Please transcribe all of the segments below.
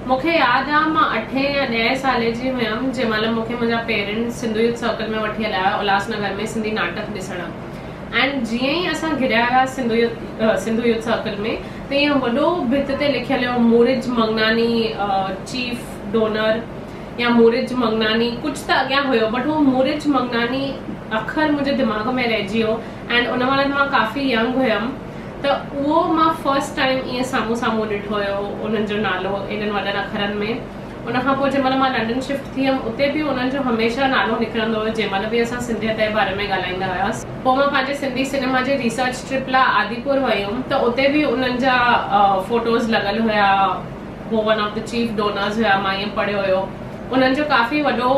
मूंखे यादि आहे मां 8 या 10 साल जी हुयमि जंहिं महिल मूंखे मुंहिंजा पेरेंट्स सिंधु यूथ सर्कल में वठी हलिया उल्हासनगर में सिंधी नाटक ॾिसण। एंड जीअं ई असां घिरिया हुआ सिंधु यूथ सर्कल में त ईअं वॾो भित ते लिखियल हुयो मूरिज मंगनानी चीफ डोनर या मूरिज मंगनानी कुछ त अॻियां हुयो, बट वो मूरिज मंगनानी अखर मुंहिंजे दिमाग़ में रहिजी वियो। एंड उन महिल मां काफ़ी यंग हुयमि त उहो मां फर्स्ट टाइम ईअं साम्हूं साम्हूं ॾिठो हुयो उन्हनि जो नालो एॾनि वॾनि अखरनि में। उन खां पोइ जंहिं महिल मां लंडन शिफ्ट थी हुयमि उते बि उन्हनि जो हमेशह नालो निकिरंदो हुयो जंहिं महिल बि असां सिंधियत जे बारे में ॻाल्हाईंदा हुआसीं। पोइ मां पंहिंजे सिंधी सिनेमा जे रिसर्च ट्रिप लाइ आदिपुर वई हुयमि त उते बि उन्हनि जा फोटोज़ लॻल हुया, वो one of the chief donors हुया, मां ईअं पढ़ियो हुयो। उन्हनि जो काफ़ी वॾो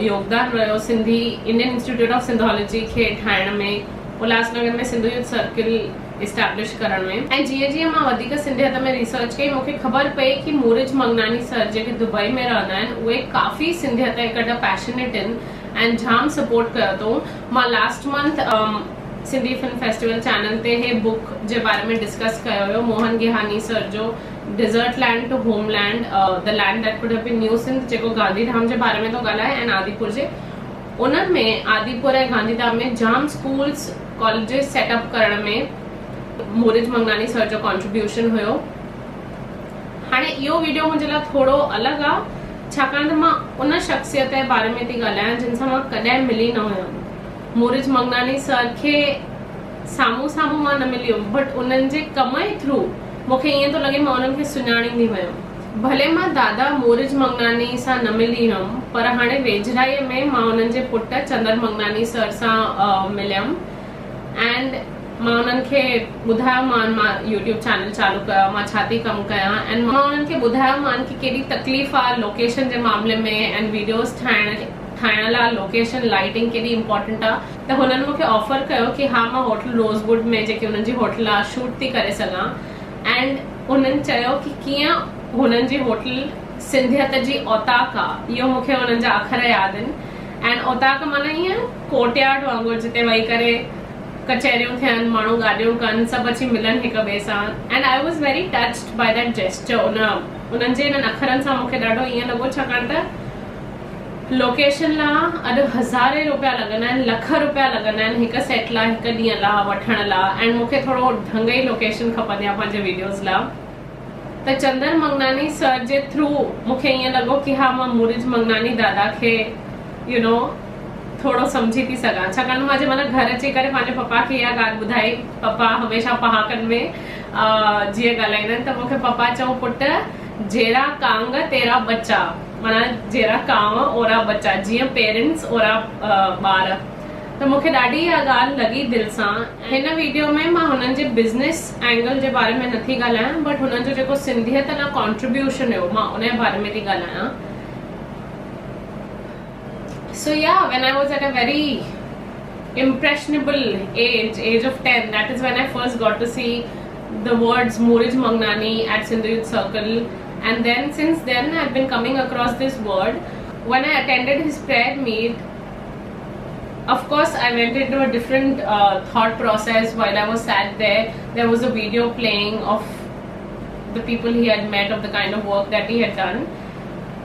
योगदान रहियो Sindhi Indian institute of sindhology खे ठाहिण में, उल्हासनगर में सिंधु यूथ सर्किल इस्टेब्लिश करण में। ऐं जीअं जीअं मां वधीक सिंधियत में रिसर्च कई मूंखे ख़बर पई कि मूरिज मंगनानी सर जेके दुबई में रहंदा आहिनि उहे काफ़ी सिंधियत इकट्ठा पैशनेट आहिनि ऐं जाम सपोर्ट कयो अथऊं। मां last month Sindhi film festival channel ते हे बुक जे बारे में डिस्कस कयो हुयो मोहन गिहानी सर जो desert land to homeland the land that could have been new Sindh, जेको गांधीधाम जे बारे में थो ॻाल्हाए ऐं आदिपुर जे। उन्हनि में आदिपुर ऐं गांधीधाम में जाम स्कूल्स कॉलेजेस सेटअप करण में मूरिज मंगनानी सर जो कॉन्ट्रीब्यूशन हुयो। हाणे इहो वीडियो मुंहिंजे लाइ थोरो अलॻि आहे छाकाणि त मां उन शख्सियत जे बारे में थी ॻाल्हायां जिन सां मां कॾहिं मिली न हुयमि। मूरिज मंगनानी सर खे साम्हूं साम्हूं मां न मिली हुयमि, बट उन्हनि जे कम जे थ्रू मूंखे ईअं थो लॻे मां उन्हनि खे सुञाणींदी हुयमि। भले मां दादा मूरिज मंगनानी सां न मिली हुयमि पर हाणे वेझराईअ में मां उन्हनि जे पुटु चंदर मंगनानी सर सां मिलियमि एंड मां उन्हनि खे ॿुधायो मां यूट्यूब चैनल चालू कयो, मां छा थी कमु कयां एंड मां उन्हनि खे ॿुधायो मान की केॾी तकलीफ़ आहे लोकेशन जे मामले में एंड वीडियोस ठाहिण लाइ लोकेशन लाइटिंग केॾी इंपॉर्टेंट आहे। त हुननि मूंखे ऑफर कयो कि हा मां होटल रोज़वुड में जेकी हुननि जी होटल आहे शूट थी करे सघां एंड हुननि चयो कि कीअं हुननि जी होटल सिंधियत जी औताक आहे। इहो मूंखे हुननि जा अखर यादि आहिनि एंड औताक माना ईअं कोर्टयार्ड वांगुरु जिते वेही करे कचहरियूं थियनि, माण्हू गाॾियूं कनि, सभु अची मिलनि हिक ॿिए सां and I was very touched by that gesture. उन्हनि जे इन्हनि अखरनि सां मूंखे ॾाढो ईअं लॻो छाकाणि त लोकेशन लाइ अॼु हज़ारे रुपया लॻंदा आहिनि, लख रुपया लॻंदा आहिनि हिक सेट लाइ, हिक ॾींहं लाइ वठण लाइ एंड मूंखे थोरो ढंग जी लोकेशन खपंदी आहे पंहिंजे वीडियोज़ लाइ। त चंदर मंगनानी सर जे थ्रू मूंखे ईअं लॻो कि हा मां मूरिज मंगनानी दादा खे थोरो सम्झी थी सघां छाकाणि मां जंहिं महिल घर अची करे पंहिंजे पप्पा खे इहा ॻाल्हि ॿुधाई, पप्पा हमेशह पहाकनि में जीअं ॻाल्हाईंदा आहिनि त मूंखे पप्पा चयो पुटु जहिड़ा कांग तेरा बच्चा, माना जहिड़ा कांव ओड़ा बच्चा, जीअं पेरेंट्स ओड़ा ॿार। त मूंखे ॾाढी इहा ॻाल्हि लॻी दिलि सां। हिन वीडियो में मां हुननि जे बिज़नेस एंगल जे बारे में नथी ॻाल्हायां बट हुननि जो जेको सिंधियत लाइ कॉन्ट्रीब्यूशन हुयो मां उन जे बारे में थी ॻाल्हायां। So yeah, when I was at a very impressionable age of 10, that is when I first got to see the words Moorij Mangnani at Sindhu Youth Circle, and then since then I've been coming across this word. When I attended his prayer meet, of course I went into a different thought process. While I was sat there was a video playing of the people he had met, of the kind of work that he had done,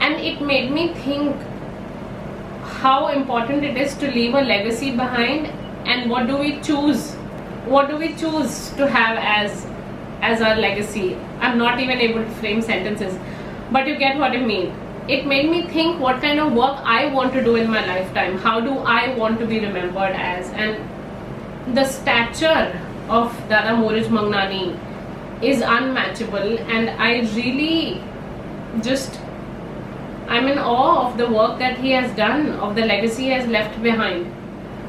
and it made me think how important it is to leave a legacy behind and what do we choose to have as our legacy. I'm not even able to frame sentences, but you get what I mean. It made me think what kind of work I want to do in my lifetime. How do I want to be remembered as? And the stature of Dada Moorij Mangnani is unmatchable and I really I'm in awe of the work that he has done, of the legacy he has left behind.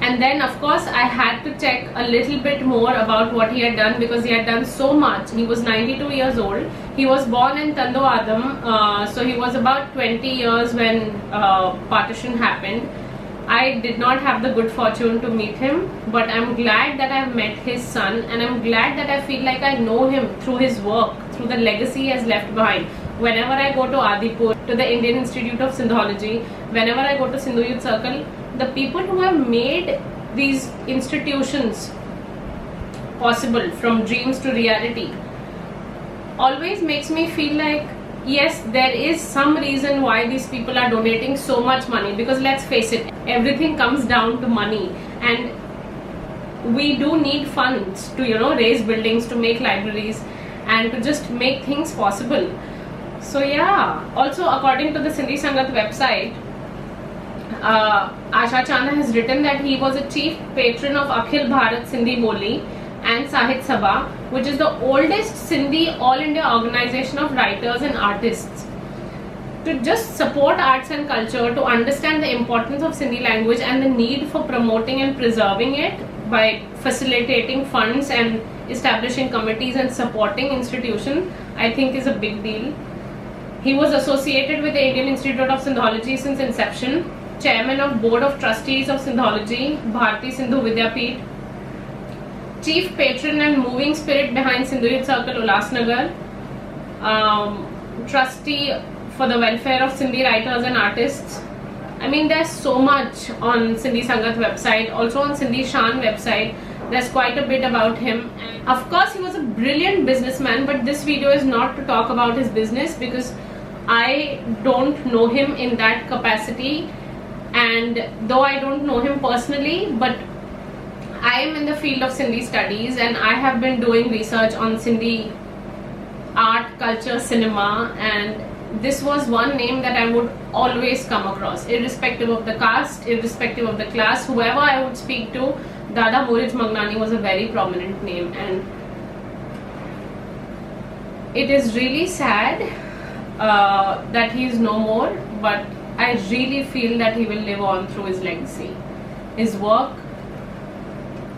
And then of course I had to check a little bit more about what he had done because he had done so much. He was 92 years old. He was born in Tando Adam, so he was about 20 years when partition happened. I did not have the good fortune to meet him, but I'm glad that I've met his son and I'm glad that I feel like I know him through his work, through the legacy he has left behind. Whenever I go to Adipur, to the Indian Institute of Sindhology, whenever I go to Sindhu Youth Circle, the people who have made these institutions possible, from dreams to reality, always makes me feel like yes, there is some reason why these people are donating so much money, because let's face it, everything comes down to money, and we do need funds to, you know, raise buildings, to make libraries, and to just make things possible. So yeah, also according to the Sindhi Sangat website, Asha Chana has written that he was a chief patron of Akhil Bharat Sindhi Boli and Sahit Sabha, which is the oldest Sindhi All India organization of writers and artists, to just support arts and culture, to understand the importance of Sindhi language and the need for promoting and preserving it by facilitating funds and establishing committees and supporting institutions, I think is a big deal. He was associated with the Indian Institute of Sindhology since inception, chairman of Board of Trustees of Sindhology, Bharati Sindhu Vidyapeeth, chief patron and moving spirit behind Sindhu Youth Circle Ulasnagar, trustee for the welfare of Sindhi writers and artists. I mean, there's so much on Sindhi Sangat website, also on Sindhi Shan website. There's quite a bit about him. And of course, he was a brilliant businessman, but this video is not to talk about his business, because I don't know him in that capacity. And though I don't know him personally, but I am in the field of Sindhi studies, and I have been doing research on Sindhi art, culture, cinema, and this was one name that I would always come across, irrespective of the caste, irrespective of the class, whoever I would speak to. Dada Morij Magnani was a very prominent name, and it is really sad that he is no more, but I really feel that he will live on through his legacy, his work,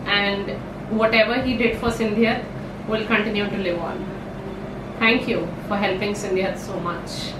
and whatever he did for Sindhiyat will continue to live on. Thank you for helping Sindhiyat so much.